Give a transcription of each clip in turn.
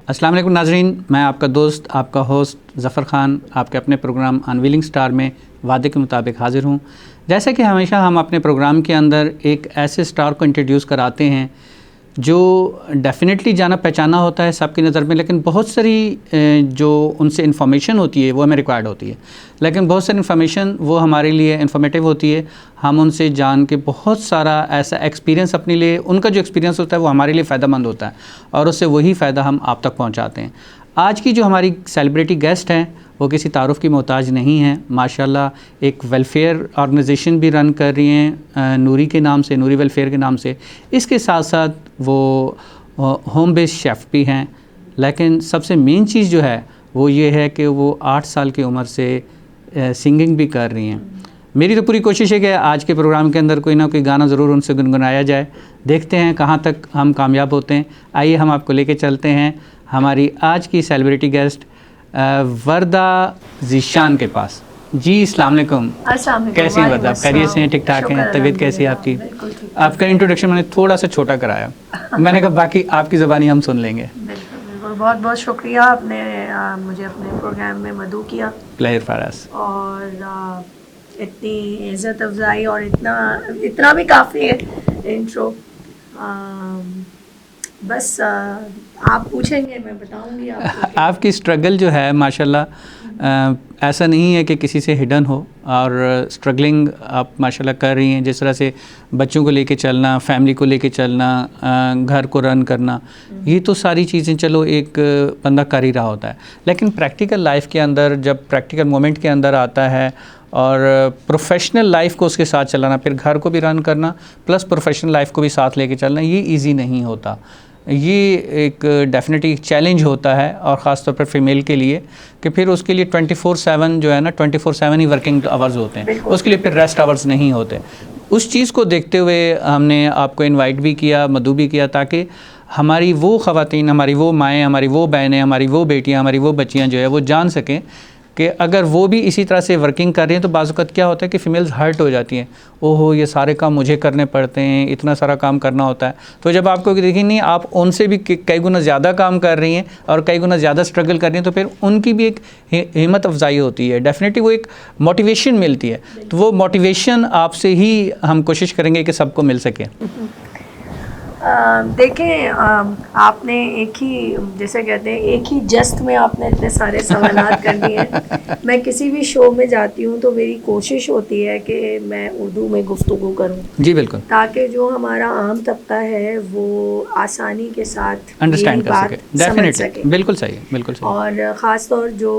अस्सलाम वालेकुम नाज़रीन, मैं आपका दोस्त, आपका होस्ट ज़फ़र ख़ान आपके अपने प्रोग्राम अनवीलिंग स्टार में वादे के मुताबिक हाज़िर हूँ। जैसे कि हमेशा हम अपने प्रोग्राम के अंदर एक ऐसे स्टार को इंट्रोड्यूस कराते हैं जो डेफ़िनेटली जाना पहचाना होता है सबकी नज़र में, लेकिन बहुत सारी जो उनसे इन्फॉर्मेशन होती है वो हमें रिक्वायर्ड होती है, लेकिन बहुत सारी इन्फॉर्मेशन वो हमारे लिए इन्फॉर्मेटिव होती है। हम उनसे जान के बहुत सारा ऐसा एक्सपीरियंस अपने लिए, उनका जो एक्सपीरियंस होता है वो हमारे लिए फ़ायदेमंद होता है और उससे वही फ़ायदा हम आप तक पहुँचाते हैं। आज की जो हमारी सेलिब्रिटी गेस्ट हैं वो किसी तारुफ़ की मोहताज नहीं हैं। माशाल्लाह एक वेलफेयर ऑर्गेनाइजेशन भी रन कर रही हैं नूरी के नाम से, नूरी वेलफेयर के नाम से। इसके साथ साथ वो होम बेस्ड शेफ़ भी हैं, लेकिन सबसे मेन चीज़ जो है वो ये है कि वो 8 साल की उम्र से सिंगिंग भी कर रही हैं। मेरी तो पूरी कोशिश है कि आज के प्रोग्राम के अंदर कोई ना कोई गाना ज़रूर उनसे गुनगुनाया जाए। देखते हैं कहाँ तक हम कामयाब होते हैं। आइए हम आपको लेके चलते हैं हमारी आज की सेलिब्रिटी गेस्ट वर्दा ज़ीशान के पास। जी अस्सलाम वालेकुम। कैसी हैं वर्दा? खैरियत से हैं? ठीक ठाक हैं? तबीयत कैसी है आपकी? आपका इंट्रोडक्शन मैंने थोड़ा सा छोटा कराया। मैंने कहा बाकी आपकी ज़बानी हम सुन लेंगे। बिल्कुल, बहुत बहुत शुक्रिया, आपने मुझे अपने प्रोग्राम में मदऊ किया। Player for us. और इतनी इज़्ज़त अफजाई और इतना भी काफ़ी है इंट्रो। बस आप पूछेंगे मैं बताऊंगी आपको। आपकी स्ट्रगल जो है माशाल्लाह ऐसा नहीं है कि किसी से हिडन हो, और स्ट्रगलिंग आप माशाल्लाह कर रही हैं। जिस तरह से बच्चों को लेके चलना, फैमिली को लेके चलना, घर को रन करना, ये तो सारी चीज़ें चलो एक बंदा कर ही रहा होता है, लेकिन प्रैक्टिकल लाइफ के अंदर जब प्रैक्टिकल मोमेंट के अंदर आता है और प्रोफेशनल लाइफ को उसके साथ चलाना, फिर घर को भी रन करना प्लस प्रोफेशनल लाइफ को भी साथ लेके चलना, ये इजी नहीं होता। ये एक डेफिनेटली चैलेंज होता है, और ख़ास तौर पर फीमेल के लिए कि फिर उसके लिए 24/7 जो है ना, 24/7 ही वर्किंग आवर्स होते हैं, उसके लिए फिर रेस्ट आवर्स नहीं होते। उस चीज़ को देखते हुए हमने आपको इनवाइट भी किया, मदऊ भी किया, ताकि हमारी वो ख़वातीन, हमारी वो माएँ, हमारी वो बहनें, हमारी वो बेटियाँ, हमारी वो बच्चियाँ जो है वो जान सकें कि अगर वो भी इसी तरह से वर्किंग कर रही हैं तो बाज़ वक़्त क्या होता है कि फ़ीमेल्स हर्ट हो जाती हैं। ओहो, ये सारे काम मुझे करने पड़ते हैं, इतना सारा काम करना होता है। तो जब आपको देखिए नहीं, आप उनसे भी कई गुना ज़्यादा काम कर रही हैं और कई गुना ज़्यादा स्ट्रगल कर रही हैं, तो फिर उनकी भी एक हिम्मत अफजाई होती है, डेफिनेटली वो एक मोटिवेशन मिलती है। तो वो मोटिवेशन आपसे ही हम कोशिश करेंगे कि सबको मिल सके। देखें, आपने एक ही, जैसे कहते हैं, एक ही जस्ट में आपने इतने सारे सवालात कर दिए हैं। मैं किसी भी शो में जाती हूँ तो मेरी कोशिश होती है कि मैं उर्दू में गुफ्तगू करूँ। जी बिल्कुल, ताकि जो हमारा आम तबका है वो आसानी के साथ अंडरस्टैंड कर सके। समझ डेफिनेटली, सके। बिल्कुल सही है, बिल्कुल सही। और ख़ास तौर जो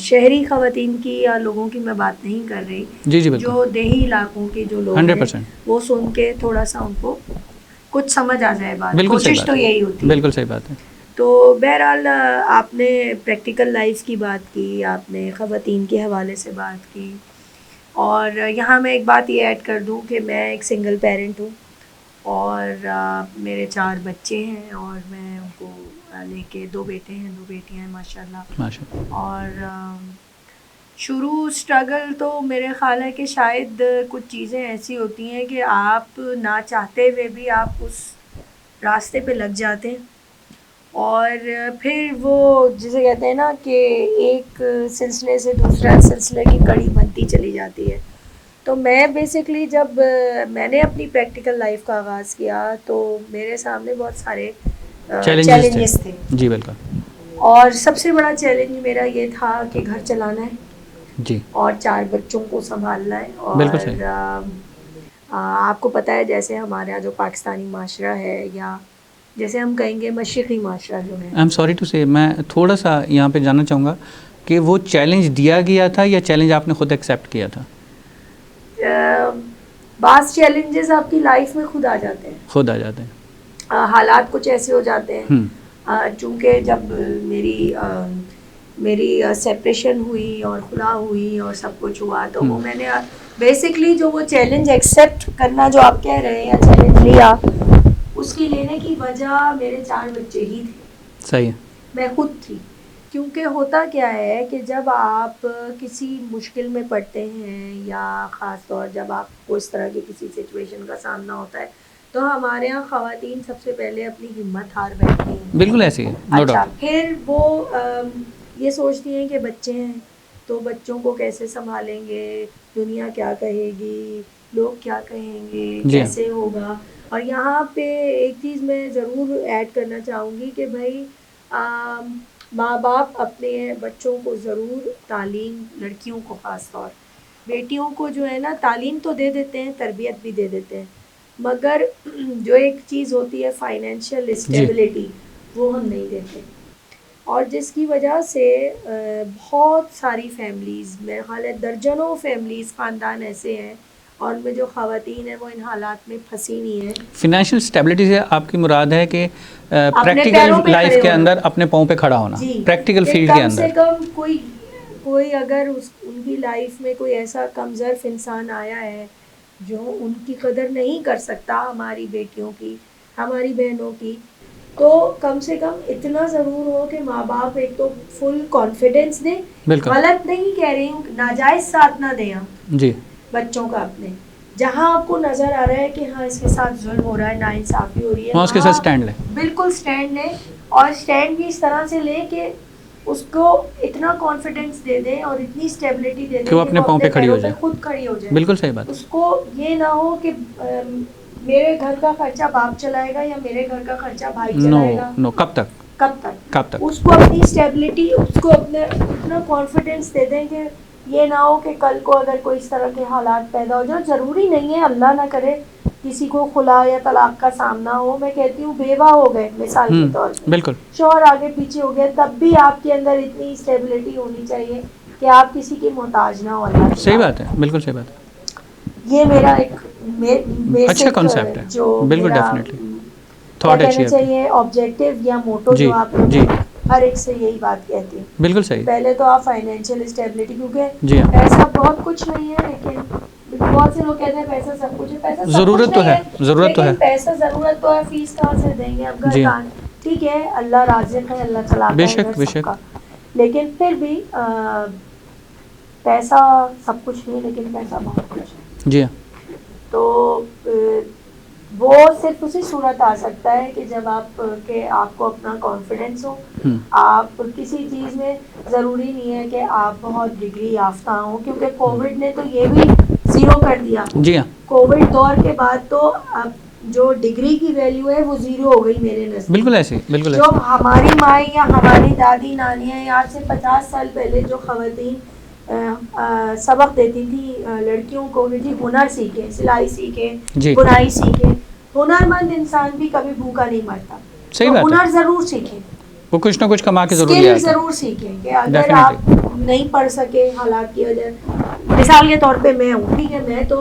शहरी ख़वातीन की या लोगों की मैं बात नहीं कर रही, जी जी बिल्कुल, जो देही इलाकों के जो लोग 100%। हैं वो सुन के थोड़ा सा उनको कुछ समझ आ जाए बात। बिल्कुल सही कोशिश बात तो है, यही होती है। बिल्कुल सही बात है। तो बहरहाल आपने प्रैक्टिकल लाइफ की बात की, आपने ख़वातीन के हवाले से बात की, और यहाँ मैं एक बात ये ऐड कर दूँ कि मैं एक सिंगल पेरेंट हूँ और मेरे 4 बच्चे हैं, और मैं उनको लेके 2 बेटे हैं, 2 बेटियाँ हैं माशाल्लाह। माशाल्लाह। और शुरू स्ट्रगल तो मेरे ख़्याल है कि शायद कुछ चीज़ें ऐसी होती हैं कि आप ना चाहते हुए भी आप उस रास्ते पे लग जाते हैं, और फिर वो जिसे कहते हैं ना कि एक सिलसिले से दूसरा सिलसिले की कड़ी बनती चली जाती है। तो मैं बेसिकली जब मैंने अपनी प्रैक्टिकल लाइफ का आगाज़ किया तो मेरे सामने बहुत सारे चैलेंजेस थे। जी बिल्कुल। और सबसे बड़ा चैलेंज मेरा ये था कि घर चलाना है जी, और 4 बच्चों को संभालना है। बिल्कुल सही। और आपको पता है जैसे हमारे यहाँ जो पाकिस्तानी माशरा है, या जैसे हम कहेंगे मशरिक़ी माशरा जो है। आई एम सॉरी टू से, मैं थोड़ा सा यहाँ पे जानना चाहूँगा कि वो चैलेंज दिया गया था या चैलेंज आपने खुद एक्सेप्ट किया था? बास चैलेंजेस आपकी लाइफ में खुद आ जाते हैं, खुद आ जाते हैं। हालात कुछ ऐसे हो जाते हैं। चूँकि जब मेरी सेपरेशन हुई और खुला हुई और सब कुछ हुआ, तो वो मैंने बेसिकली जो वो चैलेंज एक्सेप्ट करना जो आप कह रहे हैं, या चैलेंज लिया, उसकी लेने की वजह मेरे 4 बच्चे ही थे। सही है। मैं खुद थी। क्योंकि होता क्या है कि जब आप किसी मुश्किल में पड़ते हैं, या ख़ास तौर जब आपको इस तरह की किसी सिचुएशन का सामना होता है तो हमारे यहाँ ख़वातीन सबसे पहले अपनी हिम्मत हार बैठती हैं। बिल्कुल ऐसी है, नो अच्छा, डाउट। फिर वो ये सोचती हैं कि बच्चे हैं तो बच्चों को कैसे संभालेंगे, दुनिया क्या कहेगी, लोग क्या कहेंगे, जी हाँ। कैसे होगा। और यहाँ पे एक चीज़ मैं ज़रूर ऐड करना चाहूँगी कि भाई माँ बाप अपने बच्चों को ज़रूर तालीम, लड़कियों को ख़ास तौर, बेटियों को जो है ना तालीम तो दे देते हैं, तरबियत भी दे देते हैं, मगर जो एक चीज़ होती है फाइनेंशियल स्टेबिलिटी, वो हम नहीं देते। और जिसकी वजह से बहुत सारी फैमिलीज़, मेरे ख्याल है दर्जनों फैमिलीज़, ख़ानदान ऐसे हैं और उनमें जो ख़वातीन हैं वो इन हालात में फंसी हुई हैं। फिनेंशियल स्टेबिलिटी से आपकी मुराद है कि पैरों प्रैक्टिकल पे लाइफ खड़े के होना। अंदर अपने पाँव पे खड़ा होना, जी, प्रैक्टिकल कि फील्ड के कम से अंदर। कम कोई अगर उनकी लाइफ में कोई ऐसा कमज़र्फ इंसान आया है जो उनकी कदर नहीं कर सकता, हमारी बेटियों की, हमारी बहनों की, तो कम से कम इतना ज़रूर हो कि माँ बाप एक तो फुल कॉन्फिडेंस दें। बिल्कुल। गलत नहीं कह रही हूँ, नाजायज़ साथ ना दें आप जी, बच्चों का अपने, जहाँ आपको नज़र आ रहा है कि हाँ इसके साथ जुल्म हो रहा है, नाइंसाफ़ी हो रही है, वहाँ उसके साथ स्टैंड लें। बिल्कुल स्टैंड लें, और स्टैंड भी इस तरह से लें कि उसको इतना कॉन्फिडेंस दे दें और इतनी स्टेबिलिटी दे दें कि वो अपने पाँव पे खड़ी हो जाए, खुद खड़ी हो जाए। बिल्कुल सही बात। उसको ये ना हो कि मेरे घर का खर्चा बाप चलाएगा या मेरे घर का खर्चा भाई चलाएगा। नो, कब तक उसको अपनी स्टेबिलिटी, उसको अपने इतना कॉन्फिडेंस दे दें कि ये ना हो कि कल को अगर कोई इस तरह के हालात पैदा हो जाए, ज़रूरी नहीं है अल्लाह ना करे किसी को खुला या तलाक का सामना हो, मैं कहती हूँ बेवा हो गए मिसाल के तौर पे, बिल्कुल, शौहर आगे पीछे हो गया, तब भी आपके अंदर इतनी स्टेबिलिटी होनी चाहिए कि आप किसी की मोहताज ना हो। अल्लाह, सही बात है, बिल्कुल सही बात है। ये मेरा एक अच्छा कॉन्सेप्ट है, जो बिल्कुल डेफिनेटली थॉट अच्छी है चाहिए, ऑब्जेक्टिव या मोटो जो आप जी हर एक से यही बात कहती है। बिल्कुल सही। पहले तो आप फाइनेंशियल स्टेबिलिटी, क्योंकि जी हाँ, पैसा बहुत कुछ नहीं है, लेकिन बहुत से लोग कहते हैं पैसा सब कुछ है, पैसा सब ज़रूरत कुछ तो नहीं है, ज़रूरत तो है, पैसा ज़रूरत तो है, फीस कहाँ से देंगे अब, घर जी कहाँ, ठीक है अल्लाह राज़िक़ है, अल्लाह चलाता है बेशक सबका, लेकिन फिर भी पैसा सब कुछ नहीं, लेकिन पैसा बहुत कुछ है। जी हाँ, तो वो सिर्फ उसी सूरत आ सकता है कि जब आपको अपना कॉन्फिडेंस हो, आप किसी चीज़ में, ज़रूरी नहीं है कि आप बहुत डिग्री याफ्ता हो, क्योंकि कोविड ने तो ये भी ज़ीरो कर दिया। जी हाँ, कोविड दौर के बाद तो अब जो डिग्री की वैल्यू है वो ज़ीरो हो गई मेरे नज़र। बिल्कुल ऐसे, बिल्कुल जो हमारी माँ या हमारी दादी नानियाँ आज से 50 साल पहले जो ख़वातीन सबक देती थी लड़कियों को कि जी हुनर सीखें, सिलाई सीखें, बुनाई सीखें, हुनरमंद इंसान भी कभी भूखा नहीं मरता। सही तो बात है, हुनर ज़रूर सीखें, वो कुछ ना कुछ कमा के ज़रूर स्किल ले आते हैं। ज़रूर सीखें कि अगर आप नहीं पढ़ सके हालात की वजह, मिसाल के तौर पे मैं हूँ, ठीक है, मैं तो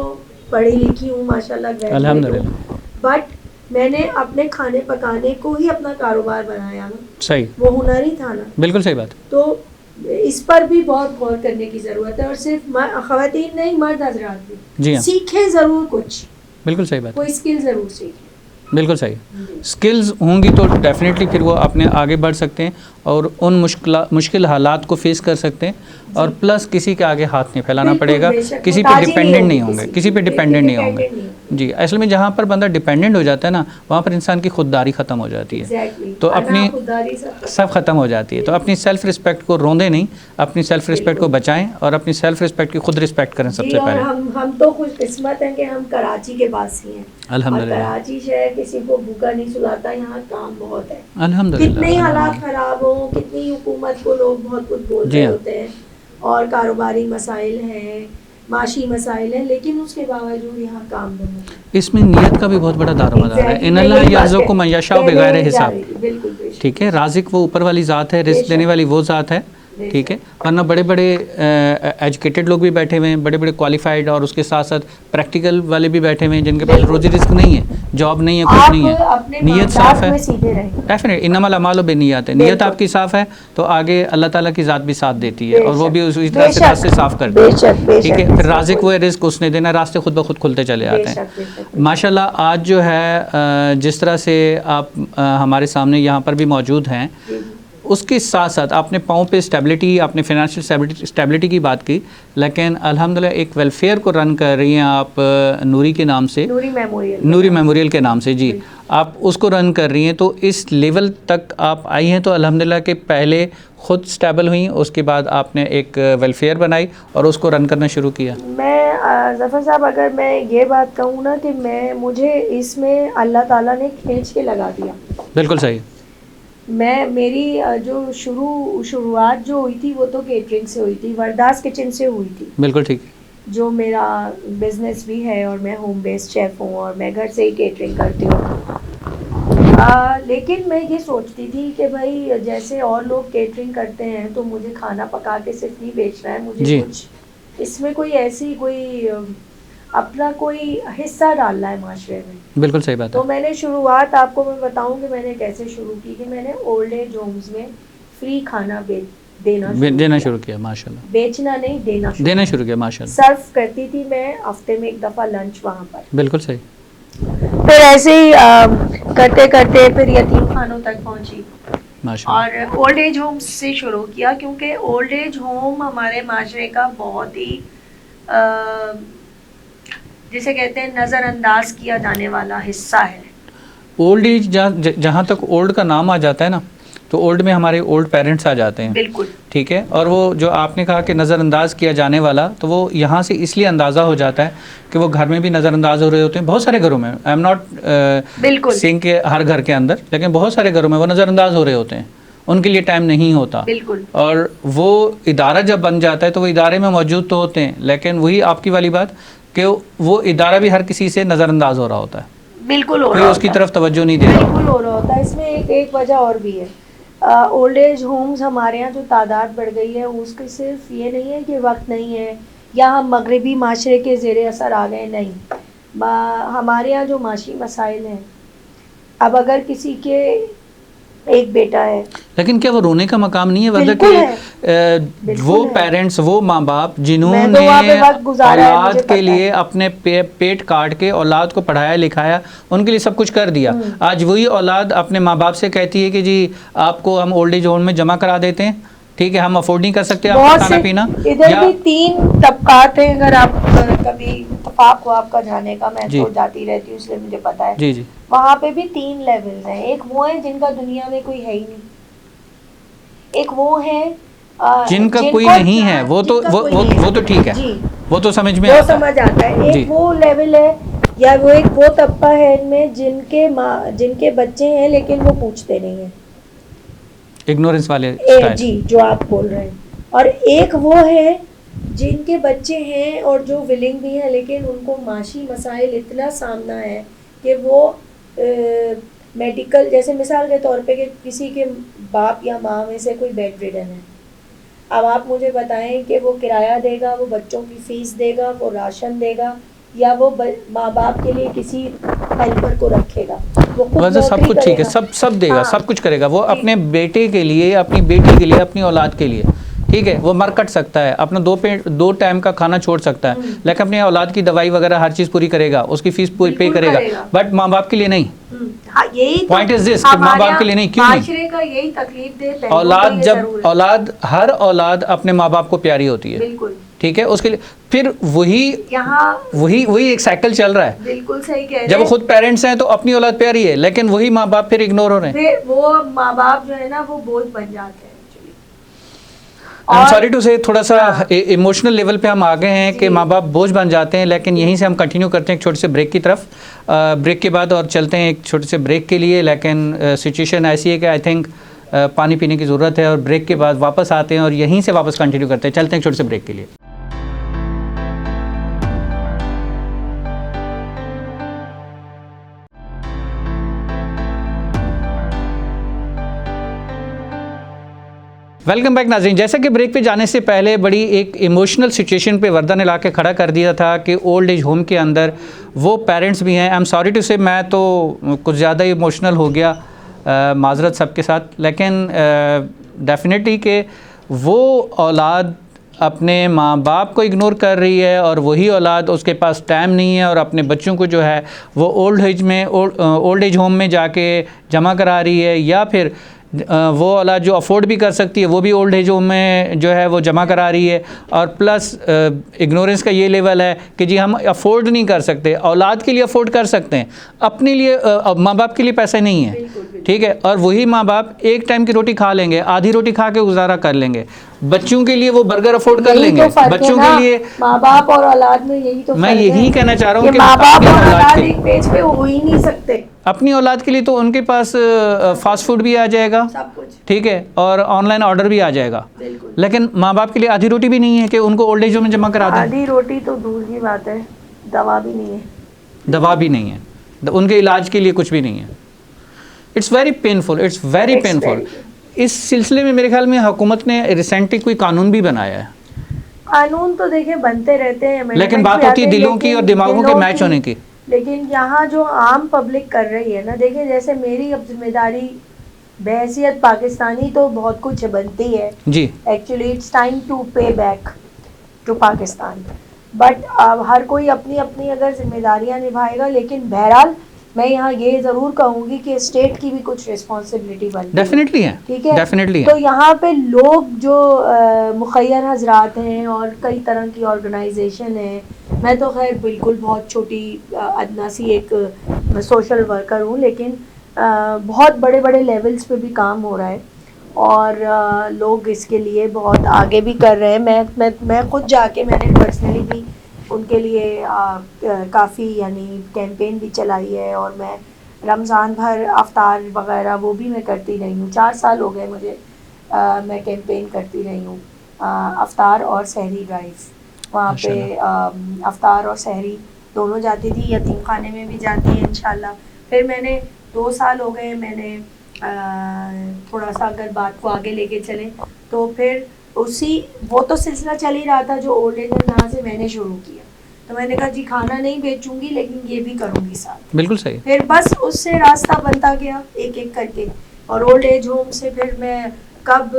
पढ़ी लिखी हूँ माशाल्लाह, अल्हम्दुलिल्लाह, बट मैंने अपने खाने पकाने को ही अपना कारोबार बनाया ना, सही, वो हुनर ही था ना, बिल्कुल सही बात। तो इस पर भी बहुत गौर करने की ज़रूरत है, और सिर्फ ख़वातीन नहीं, मर्द हज़रात भी जी हाँ, सीखें ज़रूर, कुछ बिल्कुल सही बात, कोई स्किल ज़रूर सीखें। बिल्कुल सही। स्किल्स होंगी तो डेफिनेटली फिर वो अपने आगे बढ़ सकते हैं और उन मुश्किल हालात को फेस कर सकते हैं, और प्लस किसी के आगे हाथ नहीं फैलाना पड़ेगा, किसी पे डिपेंडेंट नहीं होंगे, किसी पे डिपेंडेंट नहीं होंगे। जी, असल में जहाँ पर बंदा डिपेंडेंट हो जाता है ना, वहाँ पर इंसान की खुददारी ख़त्म हो जाती है, तो अपनी सब ख़त्म हो जाती है। तो अपनी सेल्फ़ रिस्पेक्ट को रोंदे नहीं, अपनी सेल्फ़ रिस्पेक्ट को बचाएं और अपनी सेल्फ़ रिस्पेक्ट की खुद रिस्पेक्ट करें सबसे पहले। हम तो खुशकिस्मत हैं कि हम कराची के वासी हैं, अल्हम्दुलिल्लाह, कराची शहर किसी को भूखा नहीं सुलाता, यहाँ काम बहुत है, अल्हम्दुलिल्लाह, कितने हालात ख़राब हो, कितनी हुकूमत को लोग बहुत कुछ बोल रहे होते हैं, और कारोबारी मसाइल हैं, माशी मसाइल हैं, लेकिन उसके बावजूद यहाँ काम बहुत है। इसमें नियत का भी बहुत बड़ा दारोमदार है। इन्नल्लाह यर्ज़ुक़ु मन यशाअ बिग़ैर हिसाब, ठीक है, राज़िक वो ऊपर वाली ज़ात है, रिज़्क़ देने वाली वो ज़ात है, ठीक है। वरना बड़े बड़े एजुकेटेड लोग भी बैठे हुए हैं, बड़े बड़े क्वालिफाइड, और उसके साथ साथ प्रैक्टिकल वाले भी बैठे हुए हैं जिनके पास रोज़ी रिस्क नहीं है, जॉब नहीं है, कुछ नहीं है, नीयत साफ़ है, डेफिनेट इन्नमल अमालु बिन्नियात है, नीयत आपकी साफ़ है तो आगे अल्लाह ताला की ज़ात भी साथ देती है, और वो भी उसी तरह से रास्ते साफ़ करती है, ठीक है। फिर राज़िक वो रिस्क उसने देना, रास्ते खुद ब खुद खुलते चले आते हैं। माशाल्लाह आज जो है जिस तरह से आप हमारे सामने यहाँ पर भी मौजूद हैं, उसके साथ साथ आपने पाँव पे स्टेबिलिटी, आपने फाइनेंशियल स्टेबिलिटी की बात की, लेकिन अल्हम्दुलिल्लाह एक वेलफेयर को रन कर रही हैं आप नूरी के नाम से, नूरी मेमोरियल के नाम से जी, आप उसको रन कर रही हैं। तो इस लेवल तक आप आई हैं तो अल्हम्दुलिल्लाह के पहले ख़ुद स्टेबल हुई, उसके बाद आपने एक वेलफेयर बनाई और उसको रन करना शुरू किया। मैं ज़फ़र साहब, अगर मैं ये बात कहूँ ना कि मुझे इसमें अल्लाह ताला ने खींच के लगा दिया। बिल्कुल सही। मेरी जो शुरुआत जो हुई थी वो तो केटरिंग से हुई थी, वरदास किचन से हुई थी। बिल्कुल ठीक, जो मेरा बिज़नेस भी है और मैं होम बेस्ड शेफ़ हूँ और मैं घर से ही केटरिंग करती हूँ। लेकिन मैं ये सोचती थी कि भाई जैसे और लोग केटरिंग करते हैं तो मुझे खाना पका के सिर्फ नहीं बेचना है, मुझे कुछ इसमें कोई अपना कोई हिस्सा डालना है माशरे में। बिल्कुल सही बात है। तो मैंने शुरुआत, आपको मैं बताऊं कि मैंने कैसे शुरू की कि मैंने ओल्ड एज होम्स में फ्री खाना देना शुरू किया। माशाल्लाह, बेचना नहीं, देना शुरू किया। माशाल्लाह, सर्व करती थी मैं हफ्ते में एक दफ़ा लंच वहाँ पर। बिल्कुल सही। फिर ऐसे ही करते करते फिर यतीम खानों तक पहुँची और ओल्ड एज होम से शुरू किया, क्योंकि ओल्ड एज होम हमारे माशरे का बहुत ही जिसे कहते हैं नज़रअंदाज किया जाने वाला हिस्सा है। ओल्ड एज जहाँ तक ओल्ड का नाम आ जाता है ना, तो ओल्ड में हमारे ओल्ड पेरेंट्स आ जाते हैं। बिल्कुल ठीक है। और वो जो आपने कहा कि नज़रअंदाज किया जाने वाला, तो वो यहाँ से इसलिए अंदाज़ा हो जाता है कि वो घर में भी नज़रअंदाज हो रहे होते हैं। बहुत सारे घरों में, आई एम नॉट सेइंग के हर घर के अंदर, लेकिन बहुत सारे घरों में वो नज़रअंदाज हो रहे होते हैं, उनके लिए टाइम नहीं होता। बिल्कुल। और वो इदारा जब बन जाता है तो वो इदारे में मौजूद तो होते हैं, लेकिन वही आपकी वाली बात कि वो इदारा भी हर किसी से नज़रअंदाज हो रहा होता है। बिल्कुल हो रहा होता है, उसकी तरफ तवज्जो नहीं दे रहा। बिल्कुल हो रहा होता है। इसमें एक वजह और भी है। ओल्ड एज होम्स हमारे यहाँ जो तादाद बढ़ गई है उसके सिर्फ ये नहीं है कि वक्त नहीं है या हम मगरबी माशरे के ज़ेरे असर आ गए, नहीं। हमारे यहाँ जो माशी मसाइल हैं, अब अगर किसी के एक बेटा है, लेकिन क्या वो रोने का मकाम नहीं है? वजह कि वो पेरेंट्स, वो माँ बाप जिन्होंने औलाद के लिए अपने पेट काट के औलाद को पढ़ाया लिखाया, उनके लिए सब कुछ कर दिया, आज वही औलाद अपने माँ बाप से कहती है कि जी आपको हम ओल्ड एज होम में जमा करा देते हैं, ठीक है, हम अफोर्ड नहीं कर सकते आपका खाना पीना। इधर भी 3 तबकात हैं। अगर आप कभी इत्तेफाक हो आपका जाने का, मैं तो जाती रहती हूँ इसलिए मुझे पता है। जी जी। वहाँ पे भी 3 लेवल्स हैं। एक वो है जिनका दुनिया में कोई है ही नहीं, एक वो है जिनका कोई नहीं है, वो तो ठीक है, वो तो समझ में आता है। एक वो लेवल है या वो तबका है इनमें जिनके बच्चे हैं लेकिन वो पूछते नहीं है, इग्नोरेंस वाले जी, जो आप बोल रहे हैं। और एक वो है जिनके बच्चे हैं और जो विलिंग भी हैं, लेकिन उनको माशी मसाइल इतना सामना है कि वो मेडिकल, जैसे मिसाल के तौर पे कि किसी के बाप या माँ में से कोई बेड रिडन है। अब आप मुझे बताएं कि वो किराया देगा, वो बच्चों की फ़ीस देगा, वो राशन देगा, या वो माँ बाप के लिए किसी हेल्पर को रखेगा। वैसे सब कुछ ठीक है, सब देगा, सब कुछ करेगा वो अपने बेटे के लिए, अपनी बेटी के लिए, अपनी औलाद के लिए, ठीक है। वो मर कट सकता है, अपना 2 टाइम का खाना छोड़ सकता है, लेकिन अपनी औलाद की दवाई वगैरह हर चीज़ पूरी करेगा, उसकी फीस पूरी पे करेगा, बट माँ बाप के लिए नहीं। यही पॉइंट इज दिस, माँ बाप के लिए नहीं। क्यों नहीं? यही तकलीफ दे हर औलाद अपने माँ बाप को प्यारी होती है, ठीक है, उसके लिए फिर वही एक साइकिल चल रहा है। बिल्कुल सही कह रहे हैं। जब खुद पेरेंट्स हैं तो अपनी औलाद प्यारी है, लेकिन वही माँ बाप फिर इग्नोर हो रहे हैं। वो माँ बाप जो है ना वो बोझ बन जाते हैं। आई एम सॉरी टू से, थोड़ा सा इमोशनल लेवल पे हम आ गए हैं कि माँ बाप बोझ बन जाते हैं, लेकिन यहीं से हम कंटिन्यू करते हैं एक छोटे से ब्रेक की तरफ। ब्रेक के बाद और चलते हैं एक छोटे से ब्रेक के लिए, लेकिन सिचुएशन ऐसी है कि आई थिंक पानी पीने की ज़रूरत है, और ब्रेक के बाद वापस आते हैं और यहीं से वापस कंटिन्यू करते हैं। चलते हैं एक छोटे से ब्रेक के लिए। वेलकम बैक नाज़रीन। जैसा कि ब्रेक पे जाने से पहले बड़ी एक इमोशनल सिचुएशन पे वर्दा ने ला के खड़ा कर दिया था कि ओल्ड एज होम के अंदर वो पेरेंट्स भी हैं। आई एम सॉरी टू से, मैं तो कुछ ज़्यादा इमोशनल हो गया, माजरत सबके साथ, लेकिन डेफिनेटली कि वो औलाद अपने माँ बाप को इग्नोर कर रही है और वही औलाद उसके पास टाइम नहीं है और अपने बच्चों को जो है वो ओल्ड एज होम में जाके जमा करा रही है, या फिर वो औलाद जो अफोर्ड भी कर सकती है वो भी ओल्ड एज होम में जो है वो जमा करा रही है, और प्लस इग्नोरेंस का ये लेवल है कि जी हम अफोर्ड नहीं कर सकते। औलाद के लिए अफोर्ड कर सकते हैं, अपने लिए माँ बाप के लिए पैसे नहीं है, ठीक है, और वही माँ बाप एक टाइम की रोटी खा लेंगे, आधी रोटी खा के गुजारा कर लेंगे। बच्चों के लिए वो बर्गर अफोर्ड कर लेंगे, बच्चों के लिए माँ बाप और औलाद में यही तो मैं यही कहना चाह रहा हूँ कि माँ बाप अपनी और औलाद औलाद के एक पेज पे हो ही नहीं सकते। अपनी औलाद के लिए तो उनके पास फास्ट फूड भी आ जाएगा, सब कुछ, ठीक है, और ऑनलाइन ऑर्डर भी आ जाएगा, बिल्कुल। लेकिन माँ बाप के लिए आधी रोटी भी नहीं है कि उनको ओल्ड एज होम में जमा करा दें। आधी रोटी तो दूर की बात है, दवा भी नहीं है, दवा भी नहीं है, उनके इलाज के लिए कुछ भी नहीं है। It's very painful, it's very painful. इस सिलसिले में मेरे ख्याल में हुकूमत ने रिसेंटली कोई कानून भी बनाया है। कानून तो देखिए बनते रहते हैं, लेकिन बात होती है दिलों की और दिमागों के मैच होने की। लेकिन यहाँ जो आम पब्लिक कर रही है ना, देखिए जैसे मेरी अब जिम्मेदारी बहैसियत पाकिस्तानी तो बहुत कुछ बनती है जी, एक्चुअली इट्स टाइम टू पे बैक टू पाकिस्तान, बट अब हर कोई अपनी अपनी अगर जिम्मेदारियां निभाएगा, लेकिन बहरहाल मैं यहाँ ये ज़रूर कहूँगी कि स्टेट की भी कुछ रिस्पॉन्सिबिलिटी बनती है। डेफिनेटली है, ठीक है, डेफिनेटली तो है। यहाँ पे लोग जो मुखैर हजरात हैं और कई तरह की ऑर्गेनाइजेशन है, मैं तो खैर बिल्कुल बहुत छोटी अदना सी एक सोशल वर्कर हूँ, लेकिन बहुत बड़े बड़े लेवल्स पे भी काम हो रहा है और लोग इसके लिए बहुत आगे भी कर रहे हैं। मैं खुद जाके मैंने पर्सनली भी उनके लिए काफ़ी यानी कैंपेन भी चलाई है, और मैं रमज़ान भर अफ्तार वगैरह वो भी मैं करती रही हूँ। 4 साल हो गए मुझे, मैं कैंपेन करती रही हूँ अफ्तार और सहरी ड्राइव। वहाँ पे अफ्तार और सहरी दोनों जाती थी, यतीम खाने में भी जाती है इंशाल्लाह। फिर मैंने 2 साल हो गए, मैंने थोड़ा सा अगर बात को आगे लेके चलें तो फिर वो तो सिलसिला चल ही रहा था जो ओल्ड एज जहाँ से मैंने शुरू किया, तो मैंने कहा जी खाना नहीं बेचूंगी लेकिन ये भी करूंगी साथ। बिल्कुल सही। फिर बस उससे रास्ता बनता गया एक एक करके, और ओल्ड एज होम से फिर मैं कब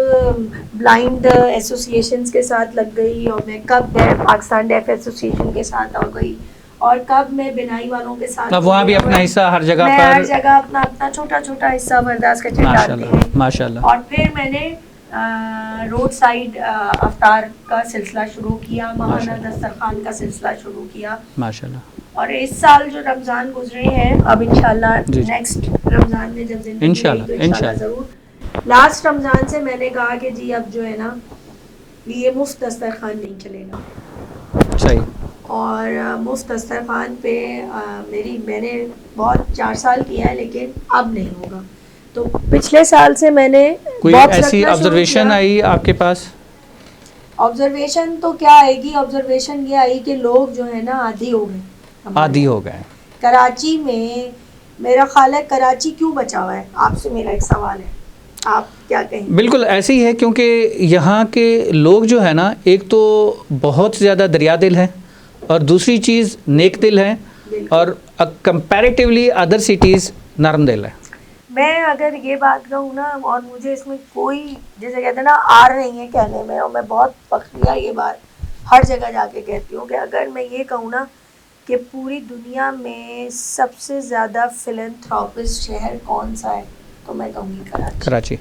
ब्लाइंड एसोसिएशंस के साथ लग गई, और मैं कब पाकिस्तान डेफ एसोसिएशन के साथ आ गई, और कब मैं बिनाई वालों के साथ। अब वहाँ भी अपना हिस्सा हर जगह मैं पर, हर जगह अपना अपना छोटा छोटा हिस्सा बर्दाश्त कर डालती हूँ माशाल्लाह। और फिर मैंने रोड साइड अफ्तार का सिलसिला शुरू किया, महाना दस्तरखान का सिलसिला शुरू किया माशाल्लाह। और इस साल जो रमज़ान गुजरे हैं, अब इंशाल्लाह नेक्स्ट रमज़ान में जब जिंदगी इंशाल्लाह ज़रूर। लास्ट रमज़ान से मैंने कहा कि जी अब जो है ना ये मुफ्त दस्तरखान नहीं चलेगा, सही, और मुफ्त दस्तरखान पे मैंने बहुत 4 साल किया है, लेकिन अब नहीं होगा। तो पिछले साल से मैंने कोई ऐसी ऑब्जर्वेशन आई आपके पास? ऑब्जर्वेशन तो क्या आएगी, ऑब्जर्वेशन ये आई कि लोग जो है ना आदी हो गए, आदी हो गए। कराची में मेरा ख्याल है कराची क्यों बचा हुआ है, आपसे मेरा एक सवाल है, आप क्या कहेंगे? बिल्कुल ऐसे ही है, क्योंकि यहाँ के लोग जो है ना, एक तो बहुत ज़्यादा दरिया दिल है और दूसरी चीज़ नेक दिल है, और कंपैरेटिवली अदर सिटीज़ नरम दिल है। मैं अगर ये बात कहूँ ना, और मुझे इसमें कोई जैसे कहते हैं ना आर नहीं है कहने में, और मैं बहुत फख्रिया ये बात हर जगह जाके कहती हूँ कि अगर मैं ये कहूँ ना कि पूरी दुनिया में सबसे ज़्यादा फिलैंथ्रोपिस्ट शहर कौन सा है, तो मैं कहूँगी कराची।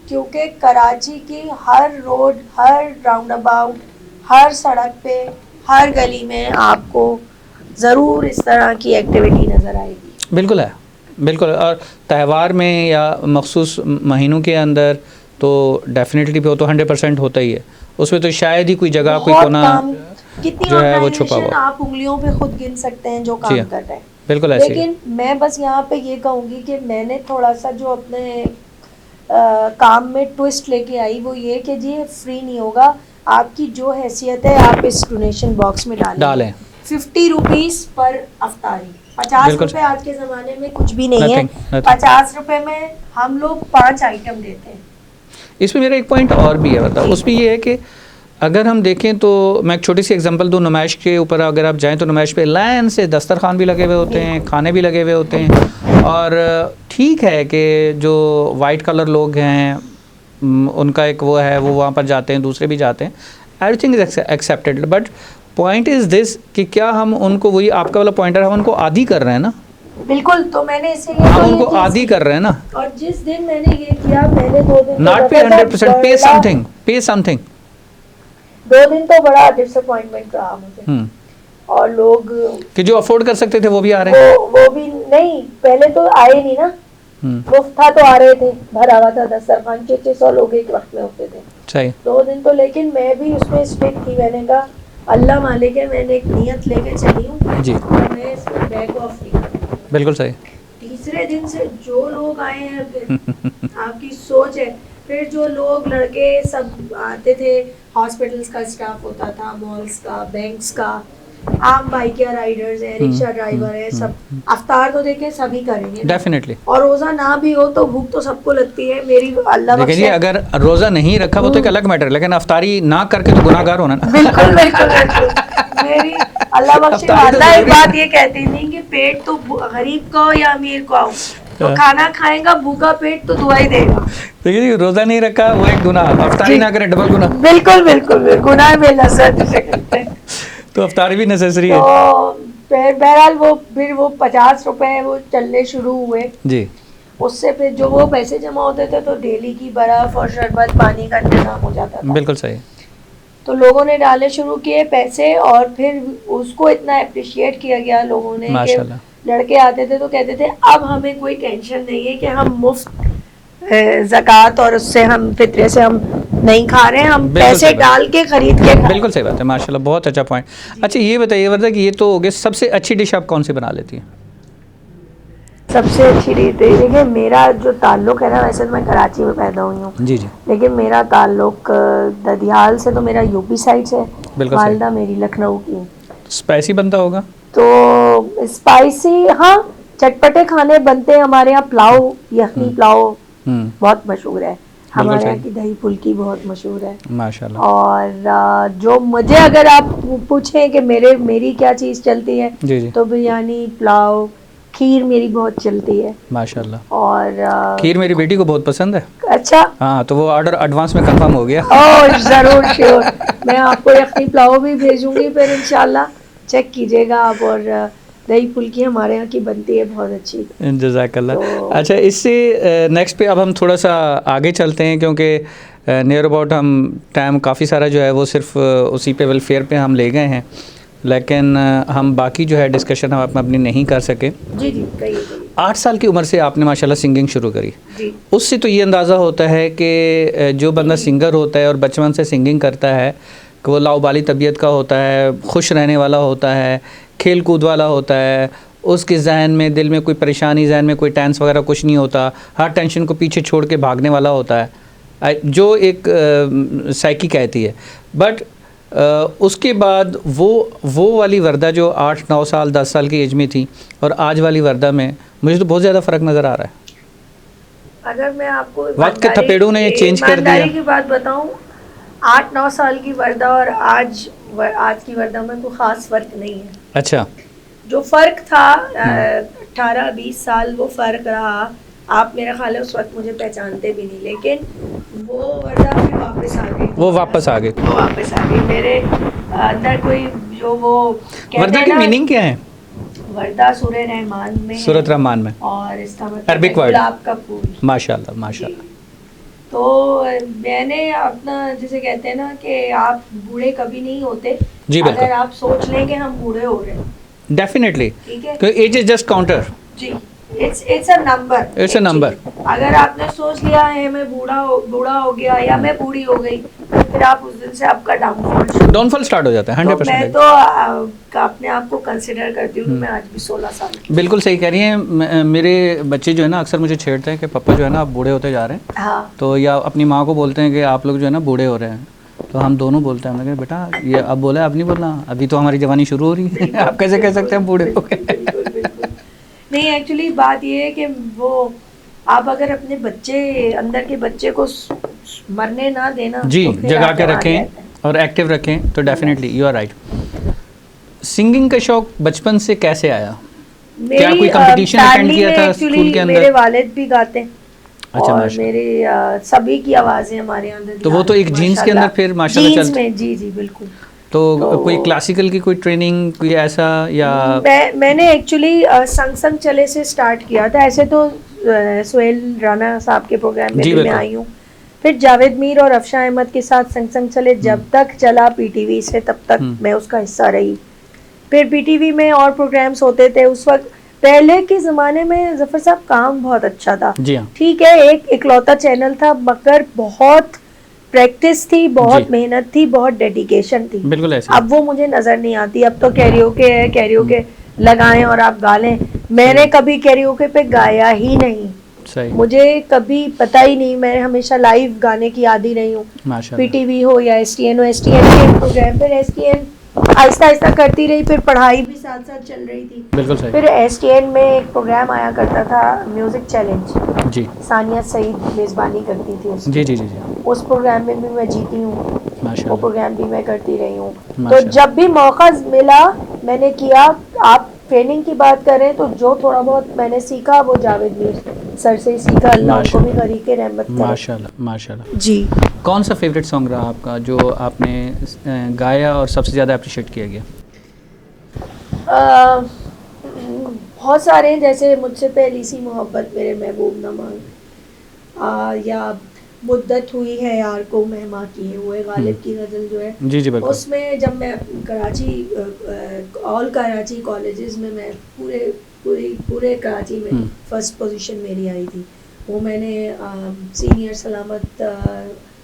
क्योंकि कराची की हर रोड, हर राउंड अबाउट, हर सड़क पे, हर गली में आपको ज़रूर इस तरह की एक्टिविटी नज़र आएगी। बिल्कुल है, बिल्कुल। और त्यौहार में या मखसूस महीनों के अंदर तो डेफिनेटली वो तो 100% होता ही है, उसमें तो शायद ही कोई जगह कोई कोना जो है वो छुपा हुआ, आप उंगलियों पे खुद गिन सकते हैं जो काम कर रहे हैं। बिल्कुल ऐसे। लेकिन मैं बस यहाँ पे ये कहूँगी कि मैंने थोड़ा सा जो अपने काम में ट्विस्ट लेके आई वो ये कि जी फ्री नहीं होगा, आपकी जो हैसियत है आप इस डोनेशन बॉक्स में डालें। 50 रुपीज़ पर अफ्तारी, 50 रुपये आज के ज़माने में कुछ भी नहीं है। 50 रुपये में हम लोग 5 आइटम देते हैं। इसमें मेरा एक पॉइंट और भी है, बताओ। उसमें ये है कि अगर हम देखें तो मैं एक छोटी सी एग्जांपल दूं, नुमाइश के ऊपर अगर आप जाएं तो नुमाइश पे लाइन से दस्तरखान भी लगे हुए होते हैं, खाने भी लगे हुए होते हैं, और ठीक है कि जो वाइट कलर लोग हैं उनका एक वो है, वो वहाँ पर जाते हैं, दूसरे भी जाते हैं, everything is accepted. But point is this कि क्या हम उनको, वही आपका वाला पॉइंटर है, हम उनको आदी कर रहे हैं ना। बिल्कुल, तो मैंने इसीलिए हम तो ये उनको चीज़ आदी की। कर रहे हैं ना, और जिस दिन मैंने ये किया, मैंने 2 दिन तो नॉट पे लगातार 100%, पे बड़ा- समथिंग, पे समथिंग। 2 दिन तो बड़ा डिसअपॉइंटमेंट रहा मुझे। और लोग कि जो अफोर्ड कर सकते थे वो भी आ रहे हैं। वो भी नहीं, पहले तो आए नहीं ना, मुफ्त था तो आ रहे थे, भरा हुआ था दस्तरखान, 600 लोग एक वक्त में होते थे। सही। 2 दिन तो, लेकिन मैं भी उसमें स्ट्रिक्ट थी। मैंने कहा अल्लाह मालिक है, मैंने एक नियत लेके चली हूँ जी, और मैं इसमें बैक ऑफ नहीं करूँगी। बिल्कुल सही। तीसरे दिन से जो लोग आए हैं, फिर आपकी सोच है। फिर जो लोग लड़के सब आते थे, हॉस्पिटल्स का स्टाफ होता था, मॉल्स का, बैंक्स का, आम बाइकिया राइडर्स है, रिक्शा ड्राइवर है, सब अफ्तार तो देखे सभी करेंगे ना। डेफिनेटली। और रोजा ना भी हो तो भूख तो सबको लगती है। मेरी अल्लाह देखिए जी, बख्शे। अगर रोजा नहीं रखा वो तो एक अलग मैटर है, लेकिन अफ्तारी ना करके तो गुनाहगार होना ना। बिल्कुल बिल्कुल बिल्कुल। मेरी अल्लाह बख्शे अफ्तारी तो वालदा एक जरूरी बात है। ये कहती थी कि पेट तो गरीब का हो या अमीर का हो, तो खाना खाएगा, भूखा पेट तो दुआ ही देगा। देखिए जी, रोजा नहीं रखा वो एक गुनाह, अफ्तारी जी। ना करे डबल गुनाह। बिल्कुल बिल्कुल, गुनाह में लज़्ज़त जिसे कहते हैं। तो अफ्तारी भी नेसेसरी है। तो फिर बहरहाल फिर वो 50 रुपए वो चलने शुरू हुए। जी, उससे फिर जो वो पैसे जमा होते थे तो डेली की बर्फ और शरबत पानी का इंतजाम हो जाता था। बिल्कुल सही। तो लोगों ने डालने शुरू किए पैसे, और फिर उसको इतना अप्रिशिएट किया गया लोगों ने कि माशाल्लाह। लड़के आते थे तो कहते थे अब हमें कोई टेंशन नहीं है कि हम मुफ्त ज़कात और उससे हम फितरे से हम नहीं खा रहे हैं, हम बिल्कुल पैसे सही बात। डाल के खरीद के खा रहे बिल्कुल सही बात है, माशाल्लाह, बहुत अच्छा पॉइंट। अच्छा ये बताइए वर्दा कि ये तो हो गए, सबसे अच्छी डिश आप कौन सी बना लेती हैं? हैं। सबसे अच्छी रीत है, देखिए मेरा जो ताल्लुक है ना, वैसे तो मैं कराची में पैदा हुई हूँ, जी जी, लेकिन मेरा ताल्लुक ददियाल से, तो मेरा यूपी साइड से, बिल्कुल सही। वालदा मेरी लखनऊ की। स्पाइसी बनता होगा? तो स्पाइसी, हाँ, चटपटे खाने बनते हैं हमारे यहाँ। पुलाव, यखनी पुलाव बहुत मशहूर है हमारे यहाँ की। दही फुल्की बहुत मशहूर है माशाल्लाह। और जो मुझे अगर आप पूछें कि मेरी क्या चीज़ चलती है, जी जी, तो बिरयानी, पुलाव, खीर मेरी बहुत चलती है। माशाल्लाह। और खीर मेरी बेटी को बहुत पसंद है। अच्छा, हाँ, तो वो ऑर्डर एडवांस में कंफर्म हो गया। ओह ज़रूर, श्योर, मैं आपको यखनी पुलाव भी भेजूंगी, फिर इंशाल्लाह चेक कीजिएगा आप। और दही फुल्की हमारे यहाँ की बनती है बहुत अच्छी। जज़ाकल्लाह। तो अच्छा, इससे नेक्स्ट पे अब हम थोड़ा सा आगे चलते हैं, क्योंकि नियर अबाउट हम टाइम काफ़ी सारा जो है वो सिर्फ उसी पे वेलफेयर पे हम ले गए हैं, लेकिन हम बाकी जो है डिस्कशन हम अपनी नहीं कर सके। जी जी, कहिए। 8 साल की उम्र से आपने माशाल्लाह सिंगिंग शुरू करी। जी। उससे तो ये अंदाज़ा होता है कि जो बंदा सिंगर होता है और बचपन से सिंगिंग करता है कि वो लाउबाली तबीयत का होता है, खुश रहने वाला होता है, खेल कूद वाला होता है, उसके जहन में, दिल में कोई परेशानी, जहन में कोई टेंस वगैरह कुछ नहीं होता, हर टेंशन को पीछे छोड़ के भागने वाला होता है, जो एक साइकी कहती है। बट उसके बाद वो वाली वर्दा जो 8-9 साल 10 साल की एज में थी और आज वाली वर्दा में, मुझे तो बहुत ज़्यादा फ़र्क नज़र आ रहा है। अगर मैं आपको वक्त के थपेड़ों ने चेंज कर दिया। ईमानदारी की बात बताऊं, 8-9 साल की वर्दा और आज की वर्दा में कोई ख़ास फ़र्क नहीं है। अच्छा। जो फ़र्क था 18-20 साल, वो फ़र्क रहा। आप मेरा ख्याल है उस वक्त मुझे पहचानते भी नहीं, लेकिन वो वर्दा फिर वापस आ गई। वो वापस आ गई। मेरे अंदर कोई जो वो वर्दा की मीनिंग क्या है? वर्दा सूरह रहमान में, सूरत रहमान में, और इसका मतलब अरबिक वर्ड, गुलाब का फूल। माशाल्लाह माशाल्लाह। तो मैंने अपना, जिसे कहते हैं ना कि आप बूढ़े कभी नहीं होते, जी बिल्कुल, अगर आप सोच लें कि हम बूढ़े हो रहे हैं, डेफिनेटली, ठीक है, तो एज इज जस्ट काउंटर। जी, it's a number, it's a number. अगर आपने सोच लिया है मैं बूढ़ा हो गया या मैं बूढ़ी हो गई, तो फिर आप उस दिन से आपका डाउनफॉल स्टार्ट हो जाता है। 100%। मैं तो अपने आप को कंसिडर करती हूँ कि मैं आज भी 16 साल की। बिल्कुल सही कह रही हैं। मेरे बच्चे जो है ना अक्सर मुझे छेड़ते हैं कि पापा जो है ना आप बूढ़े होते जा रहे हैं। हाँ। तो या अपनी माँ को बोलते हैं कि आप लोग जो है ना बूढ़े हो रहे हैं, तो हम दोनों बोलते हैं, मैं बेटा ये अब बोला अब नहीं बोलना, अभी तो हमारी जवानी शुरू हो रही है। आप कैसे कह सकते हैं हम बूढ़े हो गए? नहीं, एक्चुअली बात ये है कि वो आप अगर अपने अंदर के बच्चे को मरने ना देना, जी, तो फिर जगा आप के जवान रखें रहते हैं। और एक्टिव रखें, तो definitely you are right. Singing का शौक बचपन से कैसे आया? क्या कोई कंपटीशन अटेंड किया था स्कूल के अंदर? मेरे वालिद भी गाते हैं। अच्छा, और मेरे सभी की आवाज़ें हमारे अंदर। तो वो तो एक जीन्स के अंदर फिर माशाल्लाह जीन्स में, जी जी बिल्कुल। तो कोई क्लासिकल की कोई ट्रेनिंग कोई ऐसा या? मैंने एक्चुअली संग संग चले से स्टार्ट किया था। ऐसे तो सोहेल राना साहब के प्रोग्राम में भी मैं आई हूँ, फिर जावेद मीर और अफशा अहमद के साथ संग संग चले जब तक चला पीटीवी से, तब तक मैं उसका हिस्सा रही। फिर पीटीवी में और प्रोग्राम्स होते थे उस वक्त। पहले के ज़माने में जफ़र साहब काम बहुत अच्छा था, ठीक है, एक इकलौता चैनल था, मगर बहुत प्रैक्टिस थी, बहुत मेहनत थी, बहुत डेडिकेशन थी। बिल्कुल ऐसे। अब वो मुझे नज़र नहीं आती। अब तो कैरियोके है, कैरियोके लगाएं और आप गा लें। मैंने कभी कैरियोके पे गाया ही नहीं, सही। मुझे कभी पता ही नहीं, मैं हमेशा लाइव गाने की आदी रही हूँ, पीटीवी हो या एसटीएन हो। एसटीएन के प्रोग्राम पर एसटीएन आहिस्ता आहिस्ता करती रही, फिर पढ़ाई भी साथ साथ चल रही थी। बिल्कुल सही। फिर एसटीएन में एक प्रोग्राम आया करता था म्यूजिक चैलेंज, जी, सानिया सईद मेज़बानी करती थी उसकी। जी। उस प्रोग्राम में भी मैं जीती हूँ, वो प्रोग्राम भी मैं करती रही हूँ। तो जब भी मौका मिला मैंने किया। आप ट्रेनिंग की बात करें तो जो थोड़ा बहुत मैंने सीखा वो जावेद मीर सर से सीखा, अल्लाह उनको भी गरीब के रहमत करे। माशाल्लाह जी। कौन सा फेवरेट सॉन्ग रहा आपका जो आपने गाया और सबसे ज़्यादा अप्रिशिएट किया गया? बहुत सारे हैं, जैसे मुझसे पहली सी मोहब्बत, मेरे महबूब न मांग, या मुद्दत हुई है यार को मेहमा किए हुए, गालिब की गज़ल जो है। जी उसमें जब मैं कराची ऑल कराची कॉलेजेस में मैं पूरे कराची में फर्स्ट पोजीशन मेरी आई थी। वो मैंने सीनियर सलामत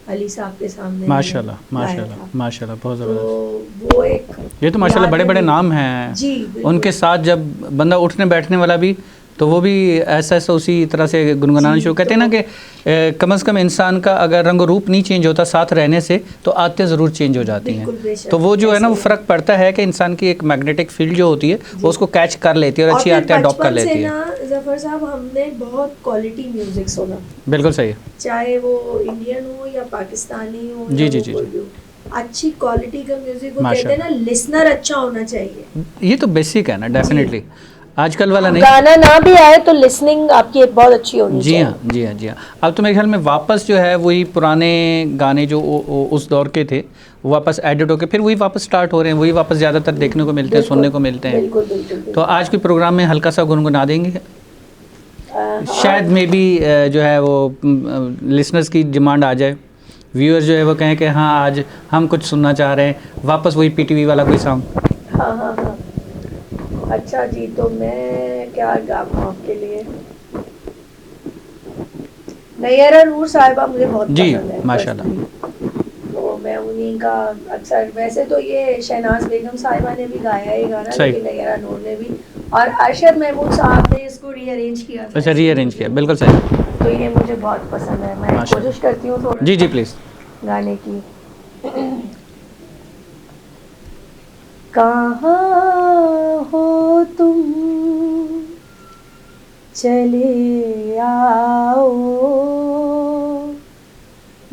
अली साहब के सामने माशाल्लाह बहुत ज़बरदस्त। वो एक ये तो माशाल्लाह बड़े बड़े नाम हैं जी, उनके साथ जब बंदा उठने बैठने वाला भी तो वो भी ऐसा उसी तरह से गुनगुनाना शुरू कहते हैं ना कि कम से कम इंसान का अगर रंग रूप नहीं चेंज होता साथ रहने से तो आदतें ज़रूर चेंज हो जाती हैं। तो वो जो है ना वो फ़र्क पड़ता है कि इंसान की एक मैग्नेटिक फील्ड जो होती है वो उसको कैच कर लेती है और अच्छी आदतें अडॉप्ट कर लेती है। ज़फ़र साहब हमने बहुत क्वालिटी म्यूज़िक सुना, बिल्कुल सही, चाहे वो इंडियन हो या पाकिस्तानी हो। जी अच्छी क्वालिटी का म्यूज़िक, वो कहते हैं ना लिसनर अच्छा होना चाहिए। ये तो बेसिक है ना, डेफिनेटली। आजकल वाला नहीं, गाना ना भी आए तो लिसनिंग आपकी बहुत अच्छी होनी चाहिए। जी हाँ। अब तो मेरे ख्याल में वापस जो है वही पुराने गाने जो उस दौर के थे वापस एडिट होकर फिर वही वापस स्टार्ट हो रहे हैं, वही वापस ज़्यादातर देखने को मिलते हैं, सुनने को मिलते हैं। बिल्कुल। तो आज के प्रोग्राम में हल्का सा गुनगुना देंगे, शायद मे बी जो है वो लिसनर्स की डिमांड आ जाए, व्यूअर्स जो है वो कहें कि हाँ आज हम कुछ सुनना चाह रहे हैं, वापस वही पीटीवी वाला कोई सॉन्ग। हाँ। अच्छा जी, तो मैं क्या गाऊँ आपके लिए? नैयरा नूर साहिबा मुझे बहुत पसंद है माशाल्लाह। तो मैं उन्हीं का अक्सर, वैसे तो ये शहनाज बेगम साहिबा ने भी गाया ये गाना, लेकिन नैयरा नूर ने भी, और अरशद महमूद साहब ने इसको रीअरेंज किया। अच्छा, रीअरेंज किया, बिल्कुल सही। तो ये मुझे बहुत पसंद है, मैं कोशिश करती हूँ थोड़ा जी प्लीज़ गाने की। कहाँ हो तुम चले आओ,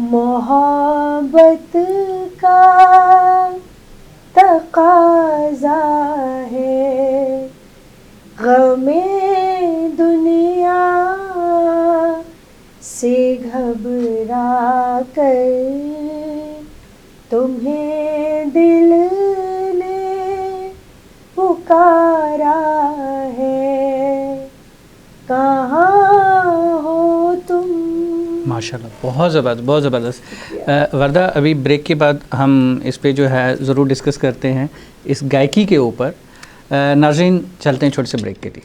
मोहब्बत का तकाज़ा है, गमे दुनिया से घबरा कर तुम्हें दिल पुकारा है, कहाँ हो तुम। माशाल्लाह, बहुत ज़बरदस्त। वर्दा, अभी ब्रेक के बाद हम इस पे जो है ज़रूर डिस्कस करते हैं इस गायकी के ऊपर। नाज़रीन, चलते हैं छोटे से ब्रेक के लिए।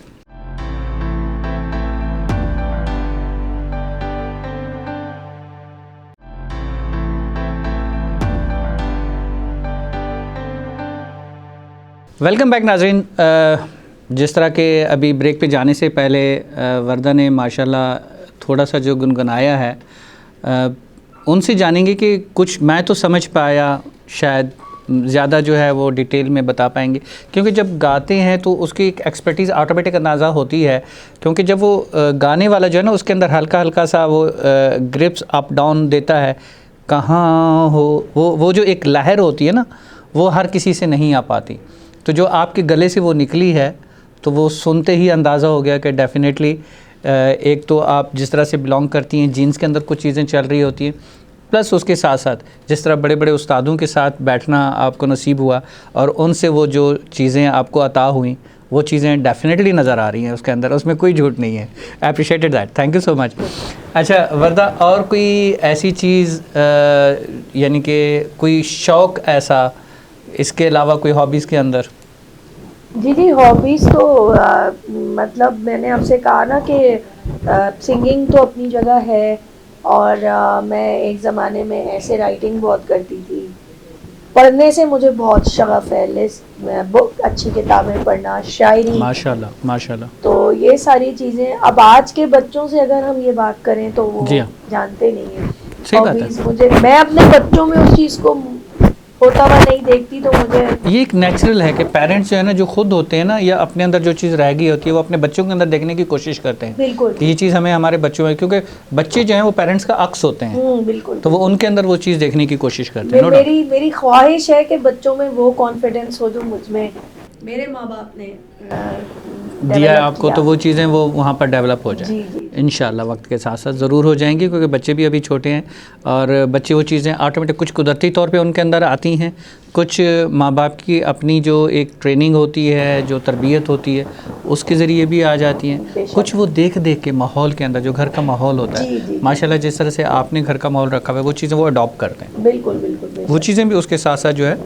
वेलकम बैक नाज़रीन। जिस तरह के अभी ब्रेक पे जाने से पहले वर्दा ने माशाल्लाह थोड़ा सा जो गुनगुनाया है, उनसे जानेंगे कि कुछ मैं तो समझ पाया, शायद ज़्यादा जो है वो डिटेल में बता पाएंगे, क्योंकि जब गाते हैं तो उसकी एक एक्सपर्टीज़ ऑटोमेटिक अंदाज़ा होती है, क्योंकि जब वो गाने वाला जो है ना उसके अंदर हल्का हल्का सा वो ग्रिप्स अप डाउन देता है, कहाँ हो, वो जो एक लहर होती है ना वो हर किसी से नहीं आ पाती। तो जो आपके गले से वो निकली है तो वो सुनते ही अंदाज़ा हो गया कि डेफ़िनेटली एक तो आप जिस तरह से बिलोंग करती हैं, जीन्स के अंदर कुछ चीज़ें चल रही होती हैं, प्लस उसके साथ साथ जिस तरह बड़े बड़े उस्तादों के साथ बैठना आपको नसीब हुआ और उनसे वो जो चीज़ें आपको अता हुई वो चीज़ें डेफिनेटली नज़र आ रही हैं उसके अंदर, उसमें कोई झूठ नहीं है। I appreciated that, thank you so much. अच्छा वर्दा, और कोई ऐसी चीज़ यानी कि कोई शौक़ ऐसा इसके अलावा कोई हॉबीज़ के अंदर? जी हॉबीज़ तो मतलब मैंने आपसे कहा ना कि सिंगिंग तो अपनी जगह है, और मैं एक ज़माने में ऐसे राइटिंग बहुत करती थी। पढ़ने से मुझे बहुत शगफ़ है, बुक अच्छी किताबें पढ़ना, शायरी, माशाल्लाह माशाल्लाह। तो ये सारी चीज़ें अब आज के बच्चों से अगर हम ये बात करें तो वो जानते नहीं हैं। सही बात है। मुझे, मैं अपने बच्चों में उस चीज़ को होता हुआ नहीं देखती, तो मुझे ये एक नेचुरल है कि पेरेंट्स जो है ना, जो खुद होते हैं ना, या अपने अंदर जो चीज़ रह गई होती है वो अपने बच्चों के अंदर देखने की कोशिश करते हैं। बिल्कुल कि ये चीज़ हमें हमारे बच्चों में, क्योंकि बच्चे जो हैं वो पेरेंट्स का अक्स होते हैं। बिल्कुल, तो वो उनके अंदर वो चीज़ देखने की कोशिश करते हैं। मेरी ख्वाहिश है कि बच्चों में वो कॉन्फिडेंस हो जो मुझ में मेरे माँ बाप ने दिया है आपको, तो वो चीज़ें वो वहाँ पर डेवलप हो जाए। इंशाल्लाह वक्त के साथ साथ ज़रूर हो जाएंगी, क्योंकि बच्चे भी अभी छोटे हैं और बच्चे वो चीज़ें ऑटोमेटिक कुछ कुदरती तौर पे उनके अंदर आती हैं, कुछ माँ बाप की अपनी जो एक ट्रेनिंग होती है, जो तरबियत होती है, उसके ज़रिए भी आ जाती हैं। कुछ वो देख देख के माहौल के अंदर जो घर का माहौल होता है, माशाल्लाह जिस तरह से आपने घर का माहौल रखा हुआ है, वो चीज़ें वो अडॉप्ट करते हैं। बिल्कुल बिल्कुल, वो चीज़ें भी उसके साथ साथ जो है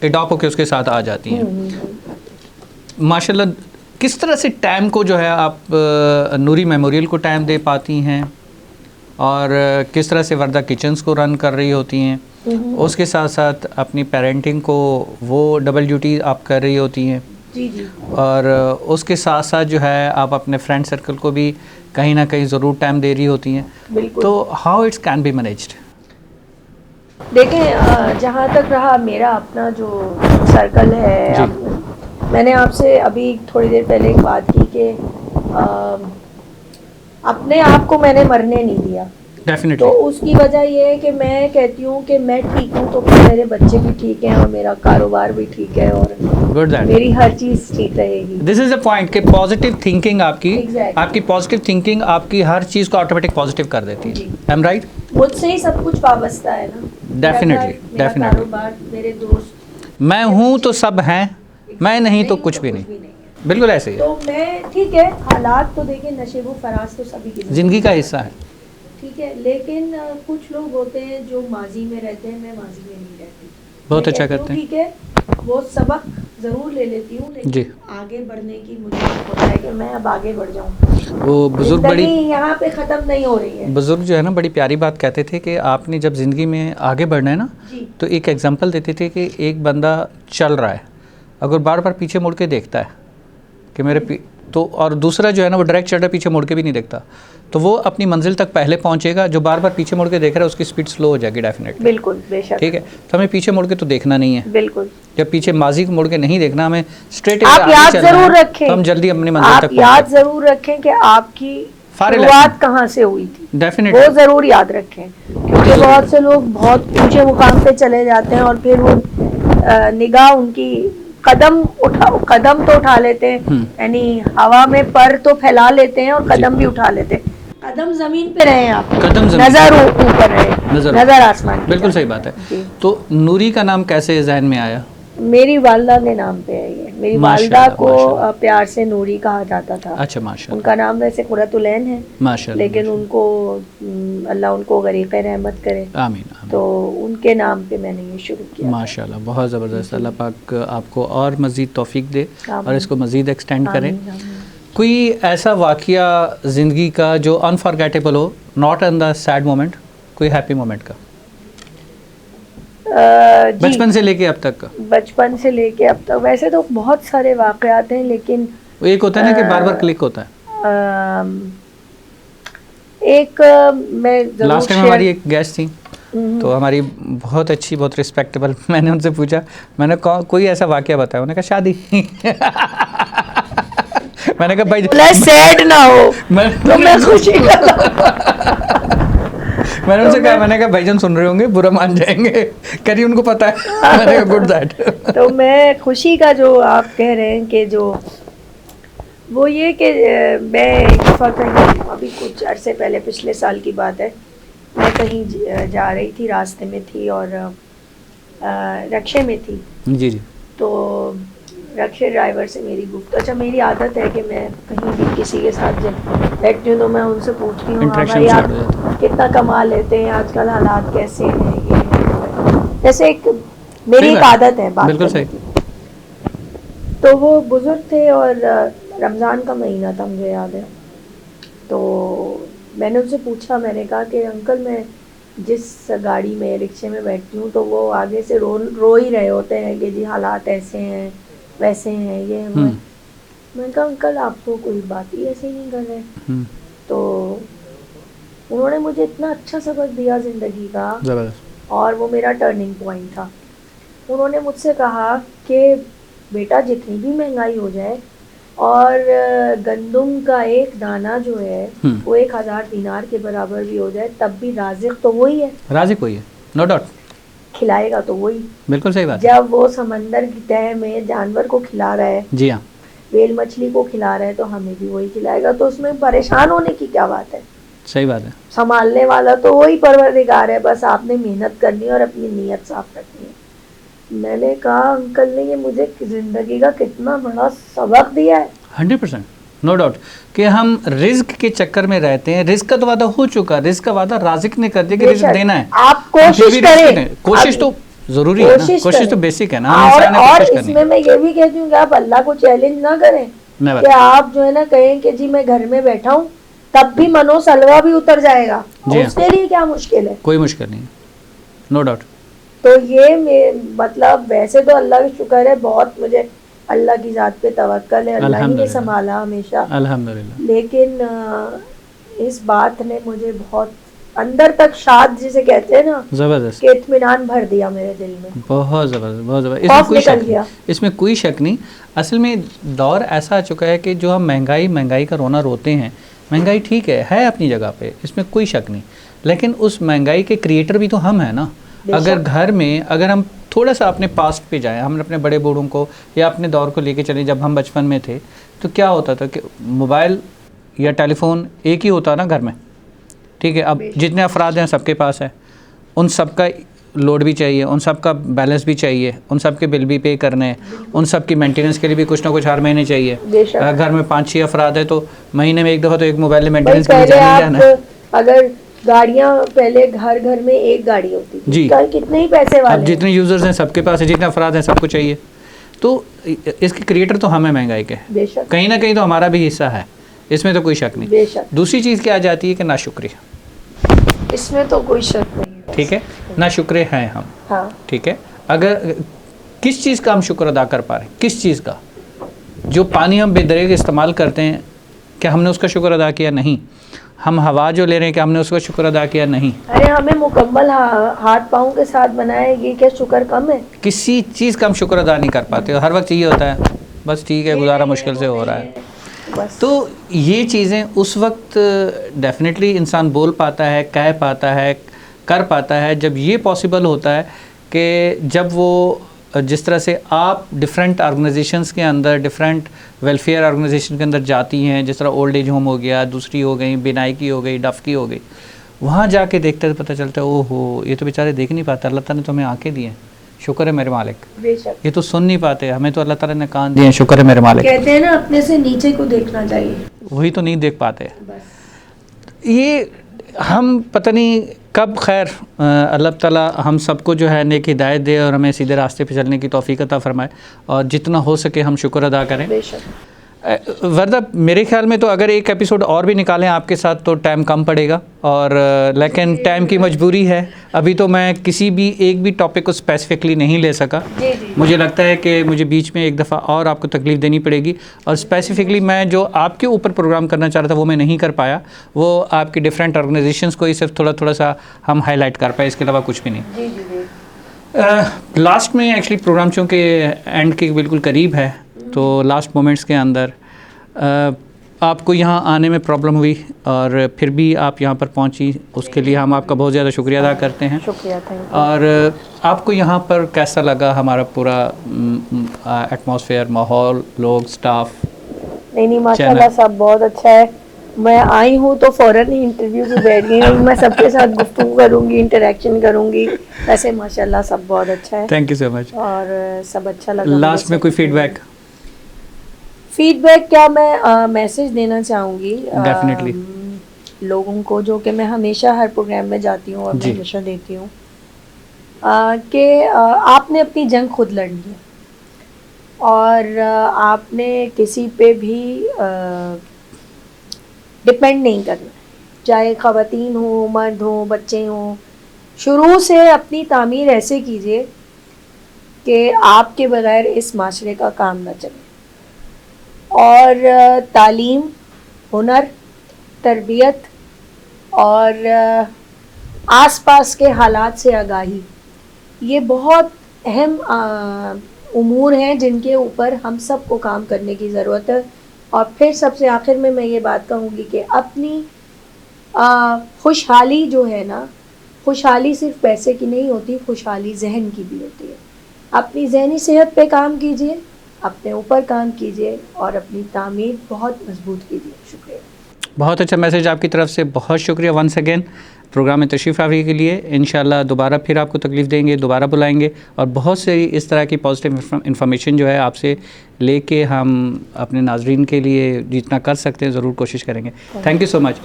अडॉप्ट होकर उसके साथ आ जाती हैं माशाल्लाह। किस तरह से टाइम को जो है आप नूरी मेमोरियल को टाइम दे पाती हैं, और किस तरह से वर्दा किचन्स को रन कर रही होती हैं, उसके साथ साथ अपनी पेरेंटिंग को वो डबल ड्यूटी आप कर रही होती हैं, जी, और उसके साथ साथ जो है आप अपने फ्रेंड सर्कल को भी कहीं ना कहीं ज़रूर टाइम दे रही होती हैं। तो how it's can be managed? देखें, जहाँ तक रहा मेरा अपना जो सर्कल है, मैंने आपसे अभी थोड़ी देर पहले एक बात की कि अपने आप को मैंने मरने नहीं दिया। डेफिनेटली। तो उसकी वजह ये है कि मैं कहती हूँ कि मैं ठीक हूँ तो मेरे बच्चे भी ठीक हैं, और मेरा कारोबार भी ठीक है, और मेरी हर चीज़ ठीक रहेगी। दिस इज अ पॉइंट कि पॉजिटिव थिंकिंग आपकी पॉजिटिव थिंकिंग आपकी हर चीज़ को ऑटोमेटिक पॉजिटिव कर देती है। I am right? मुझसे ही सब कुछ वाबस्ता है ना। डेफिनेटली कारोबार, मेरे दोस्त, मैं हूँ तो सब हैं, मैं नहीं तो कुछ भी नहीं। बिल्कुल ऐसे ही। तो मैं ठीक है, हालात तो देखें, नशेबो फराज तो सभी की ज़िंदगी का हिस्सा है, ठीक है, लेकिन कुछ लोग होते हैं जो माजी में रहते हैं, मैं माजी में नहीं रहती। बहुत अच्छा करते हैं। ठीक है, वो सबक ज़रूर ले लेती हूँ, लेकिन आगे बढ़ने की मुझे होता है कि मैं अब आगे बढ़ जाऊँ। वो बुजुर्ग बड़ी यहाँ पे ख़त्म नहीं हो रही है। बुजुर्ग जो है ना बड़ी प्यारी बात कहते थे कि आपने जब ज़िंदगी में आगे बढ़ना है ना, तो एक एग्जांपल देते थे कि एक बंदा चल रहा है, अगर बार बार पीछे मुड़ के देखता है कि मेरे तो, और दूसरा जो है ना वो डायरेक्ट चल रहा है, पीछे मुड़ के भी नहीं देखता, तो वो अपनी मंजिल तक पहले पहुंचेगा। जो बार बार पीछे मुड़ के देख रहा है उसकी स्पीड स्लो हो जाएगी डेफिनेटली। बिल्कुल, बेशक। ठीक है, तो हमें पीछे मुड़ के तो देखना नहीं है। बिल्कुल, जब पीछे माजी को मुड़ के नहीं देखना, हमें स्ट्रेट आप याद जरूर रखें, तो हम जल्दी अपनी मंजिल तक याद जरूर रखें कि आपकी शुरुआत कहाँ से हुई थी। डेफिनेटली वो जरूर याद रखें, क्योंकि बहुत से लोग बहुत ऊंचे मुकाम पे चले जाते हैं और फिर वो निगाह उनकी कदम तो उठा लेते हैं, यानी हवा में पर तो फैला लेते हैं और कदम भी उठा लेते हैं। कदम जमीन पे रहे आप, नजर ऊपर रहे, नजर आसमान। बिल्कुल सही बात है। तो नूरी का नाम कैसे ज़हन में आया? मेरी वालदा के नाम पे है ये। मेरी वालदा को प्यार से नूरी कहा जाता था। अच्छा, माशाल्लाह। उनका नाम वैसे कुरतुलैन है माशाल्लाह, लेकिन उनको अल्लाह उनको गरीक़े रहमत करे, आमीन। तो उनके नाम पे मैंने ये शुरू किया। माशाल्लाह, बहुत ज़बरदस्त। अल्लाह पाक आपको और मज़ीद तौफीक दे और इसको मज़ीद एक्सटेंड करें। कोई ऐसा वाक़या ज़िंदगी का जो अनफॉरगेटेबल हो, not in the sad moment, कोई हैप्पी मोमेंट का, बचपन से लेके अब तक का? बचपन से लेके अब तक वैसे तो बहुत सारे वाक़यात हैं, लेकिन एक होता है ना कि बार बार क्लिक होता है। एक मैं लास्ट टाइम हमारी एक गेस्ट थी, तो हमारी बहुत अच्छी, बहुत रिस्पेक्टेबल, मैंने उनसे पूछा, मैंने कहा कोई ऐसा वाक़या बताया, उन्होंने कहा शादी। मैंने कहा भाई सैड ना हो तो मैं खुशी मैंने उनसे कहा, मैंने कहा भाईजान सुन रहे होंगे, बुरा मान जाएंगे, करिए उनको पता है। मैंने कहा गुड दैट। तो मैं खुशी का जो आप कह रहे हैं कि जो वो ये कि मैं एक दफ़ा कहीं, अभी कुछ अरसे पहले, पिछले साल की बात है, मैं कहीं जा रही थी, रास्ते में थी और रक्शे में थी। जी जी। तो रक्शे ड्राइवर से मेरी गुफ्तगू, अच्छा मेरी आदत है कि मैं कहीं भी किसी के साथ जब बैठती हूँ तो मैं उनसे पूछती हूँ, हाँ भाई आप कितना कमा लेते हैं, आजकल हालात कैसे हैं, ये है। जैसे एक मेरी एक आदत है बात बिल्कुल करने की। तो वो बुजुर्ग थे और रमज़ान का महीना था, मुझे याद है। तो मैंने उनसे पूछा, मैंने कहा कि अंकल मैं जिस गाड़ी में रिक्शे में बैठती हूँ तो वो आगे से रो ही रहे होते हैं कि जी हालात ऐसे हैं वैसे हैं, ये है वो है। मैंने कहा अंकल आप तो कोई बात ही ऐसे नहीं कर रहे। तो उन्होंने मुझे इतना अच्छा सबक दिया ज़िंदगी का, और वो मेरा टर्निंग पॉइंट था। उन्होंने मुझसे कहा कि बेटा जितनी भी महंगाई हो जाए और गंदुम का एक दाना जो है वो 1000 दिनार के बराबर भी हो जाए, तब भी राज़िक तो वही है, राज़िक वही है, नो डाउट। खिलाएगा तो वही। बिल्कुल सही बात। जब वो समंदर की तह में जानवर को खिला रहा है, जी हाँ, वेल मछली को खिला रहा है, तो हमें भी वही खिलाएगा। तो उसमें परेशान होने की क्या बात है? सही बात है। संभालने वाला तो वही परवरदिगार है, बस आपने मेहनत करनी है और अपनी नीयत साफ रखनी है। मैंने कहा अंकल ने ये मुझे ज़िंदगी का कितना बड़ा सबक दिया है। 100% नो डाउट कि हम रिस्क के चक्कर में रहते हैं। रिस्क का तो वादा हो चुका, रिस्क का वादा राज़िक ने कर दिया कि रिस्क देना है। आप कोशिश करें, कोशिश तो जरूरी है ना, कोशिश तो बेसिक है ना। और इसमें मैं ये भी कहती हूँ कि आप अल्लाह को चैलेंज ना करें कि आप जो है ना कहें कि जी मैं घर में बैठा हूँ, तब भी मनो सलवा भी उतर जाएगा, उसके लिए क्या मुश्किल है? कोई मुश्किल नहीं, नो डाउट। तो ये मतलब वैसे तो अल्लाह का शुक्र है, बहुत मुझे अल्लाह की ज़ात पे तवक्कल है, अल्लाह ही ने संभाला हमेशा, अल्हम्दुलिल्लाह। लेकिन इस बात ने मुझे बहुत अंदर तक शाद जिसे कहते हैं ना, जबरदस्त कि इत्मीनान भर दिया मेरे दिल में। बहुत ज़बरदस्त, बहुत ज़बरदस्त। इसमें कोई शक नहीं। असल में दौर ऐसा आ चुका है कि जो हम महंगाई का रोना रोते हैं, महंगाई ठीक है अपनी जगह पे, इसमें कोई शक नहीं, लेकिन उस महंगाई के क्रिएटर भी तो हम हैं ना। अगर घर में अगर हम थोड़ा सा अपने पास्ट पे जाएं, हम अपने बड़े बूढ़ों को या अपने दौर को लेके चलें, जब हम बचपन में थे तो क्या होता था कि मोबाइल या टेलीफोन एक ही होता ना घर में, ठीक है। अब जितने अफराद हैं सबके पास है, उन सब का लोड भी चाहिए, उन सब का बैलेंस भी चाहिए, उन सब के बिल भी पे करने हैं, उन सब की मेंटेनेंस के लिए भी कुछ ना कुछ हर महीने चाहिए। अगर घर में 5-6 अफराद है तो महीने में एक दफ़ा तो एक मोबाइल मेंटेनेंस के लिए जाना है। अगर गाड़ियाँ पहले घर में एक गाड़ी होती थी जी, कितने ही पैसे वाले, अब जितने यूजर्स हैं सबके पास है, जितने अफराद हैं सबको चाहिए। तो इसके क्रिएटर तो हमें महंगाई के, कहीं ना कहीं तो हमारा भी हिस्सा है, इसमें तो कोई शक नहीं। दूसरी चीज़ क्या आ जाती है कि नाशुक्री, इसमें तो कोई शक नहीं, ठीक है, नाशुक्रे हैं हम, हाँ ठीक है। अगर किस चीज़ का हम शुक्र अदा कर पा रहे हैं, किस चीज़ का, जो पानी हम बेदरेग इस्तेमाल करते हैं, क्या हमने उसका शुक्र अदा किया? नहीं। हम हवा जो ले रहे हैं, क्या हमने उसका शुक्र अदा किया? नहीं। अरे हमें मुकम्मल हाथ पाँव के साथ बनाया, ये क्या शुक्र कम है? किसी चीज़ का हम शुक्र अदा नहीं कर पाते। हर वक्त ये होता है बस ठीक है, गुजारा मुश्किल से हो रहा है। तो ये चीज़ें उस वक्त डेफिनेटली इंसान बोल पाता है, कह पाता है, कर पाता है, जब ये पॉसिबल होता है कि जब वो जिस तरह से आप डिफरेंट ऑर्गेनाइजेशंस के अंदर, डिफरेंट वेलफेयर ऑर्गेनाइजेशन के अंदर जाती हैं, जिस तरह ओल्ड एज होम हो गया, दूसरी हो गई बिनाई की हो गई, डफ की हो गई, वहाँ जाके देखते तो पता चलता है ओहो ये तो बेचारे देख नहीं पाते, अल्लाह ताला ने तो हमें आंखें दी हैं, शुक्र है मेरे मालिक। ये तो सुन नहीं पाते, हमें तो अल्लाह ताला ने कान दिए हैं, शुक्र है मेरे मालिक। कहते हैं ना अपने से नीचे को देखना चाहिए, वही तो नहीं देख पाते। ये हम पता नहीं कब, खैर अल्लाह ताला हम सबको जो है नेक हिदायत दे और हमें सीधे रास्ते पे चलने की तौफीक अता फरमाए, और जितना हो सके हम शुक्र अदा करें। वरना मेरे ख्याल में तो अगर एक एपिसोड और भी निकालें आपके साथ तो टाइम कम पड़ेगा, और लेकिन टाइम की मजबूरी है। अभी तो मैं किसी भी एक भी टॉपिक को स्पेसिफिकली नहीं ले सका। मुझे लगता है कि मुझे बीच में एक दफ़ा और आपको तकलीफ़ देनी पड़ेगी, और स्पेसिफिकली मैं जो आपके ऊपर प्रोग्राम करना चाह रहा था वो मैं नहीं कर पाया। वो आपकी डिफरेंट ऑर्गेनाइजेशंस को ही सिर्फ थोड़ा सा हम हाईलाइट कर पाए, इसके अलावा कुछ भी नहीं। लास्ट में एक्चुअली प्रोग्राम चूँकि एंड के बिल्कुल करीब है, तो लास्ट मोमेंट्स के अंदर आपको यहाँ आने में प्रॉब्लम हुई और फिर भी आप यहाँ पर पहुँची, उसके लिए हम आपका बहुत ज़्यादा शुक्रिया अदा करते हैं। शुक्रिया। और आपको यहाँ पर कैसा लगा हमारा पूरा एटमॉस्फेयर, माहौल, लोग, स्टाफ? नहीं माशाल्लाह सब बहुत अच्छा है, मैं आई हूँ तो फ़ौरन ही इंटरव्यू पे बैठ गई हूँ। मैं सबके साथ गुफ्तगू करूँगी, इंटरेक्शन करूँगी। वैसे माशाल्लाह सब बहुत अच्छा है थैंक यू सो मच। और सब अच्छा लगा। लास्ट में कोई फीडबैक? फीडबैक क्या, मैं मैसेज देना चाहूँगी डेफिनेटली लोगों को, जो कि मैं हमेशा हर प्रोग्राम में जाती हूँ और मैं जी। हमेशा देती हूँ, कि आपने अपनी जंग खुद लड़नी है और आपने किसी पे भी डिपेंड नहीं करना, चाहे ख़वातीन हो, मर्द हो, बच्चे हों। शुरू से अपनी तामीर ऐसे कीजिए कि आपके बगैर इस माशरे का काम ना चले। और तालीम, हुनर, तरबियत और आसपास के हालात से आगाही, ये बहुत अहम उमूर हैं जिनके ऊपर हम सब को काम करने की ज़रूरत है। और फिर सबसे आखिर में मैं ये बात कहूँगी कि अपनी खुशहाली जो है ना, खुशहाली सिर्फ पैसे की नहीं होती, खुशहाली जहन की भी होती है। अपनी जहनी सेहत पे काम कीजिए, अपने ऊपर काम कीजिए और अपनी तामीर बहुत मजबूत कीजिए। शुक्रिया। बहुत अच्छा मैसेज आपकी तरफ से, बहुत शुक्रिया वंस अगेन प्रोग्राम में तशरीफ़ आने के लिए। इंशाल्लाह दोबारा फिर आपको तकलीफ़ देंगे, दोबारा बुलाएंगे और बहुत से इस तरह की पॉजिटिव इन्फॉर्मेशन जो है आपसे लेके हम अपने नाजरीन के लिए जितना कर सकते हैं ज़रूर कोशिश करेंगे। Thank you so much.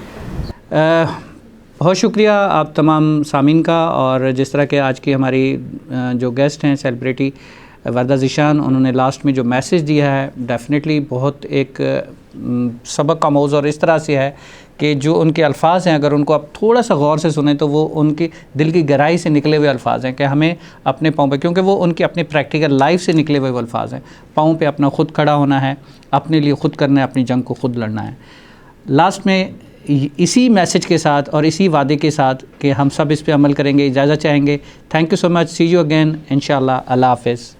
बहुत शुक्रिया आप तमाम सामीन का। और जिस तरह के आज की हमारी जो गेस्ट हैं सेलिब्रिटी वर्दा ज़ीशान, उन्होंने लास्ट में जो मैसेज दिया है डेफिनेटली बहुत एक सबक का मौज़ू और इस तरह से है कि जो उनके अल्फाज हैं अगर उनको आप थोड़ा सा गौर से सुने तो वो उनकी दिल की गहराई से निकले हुए अल्फाज हैं कि हमें अपने पाँव पे, क्योंकि वो उनकी अपनी प्रैक्टिकल लाइफ से निकले हुए अल्फाज हैं, पाँव पे अपना खुद खड़ा होना है, अपने लिए खुद करना है, अपनी जंग को खुद लड़ना है। लास्ट में इसी मैसेज के साथ और इसी वादे के साथ कि हम सब इस पे अमल करेंगे, इजाज़त चाहेंगे। Thank you so much. See you again इंशाल्लाह। अल्लाह हाफ़िज़।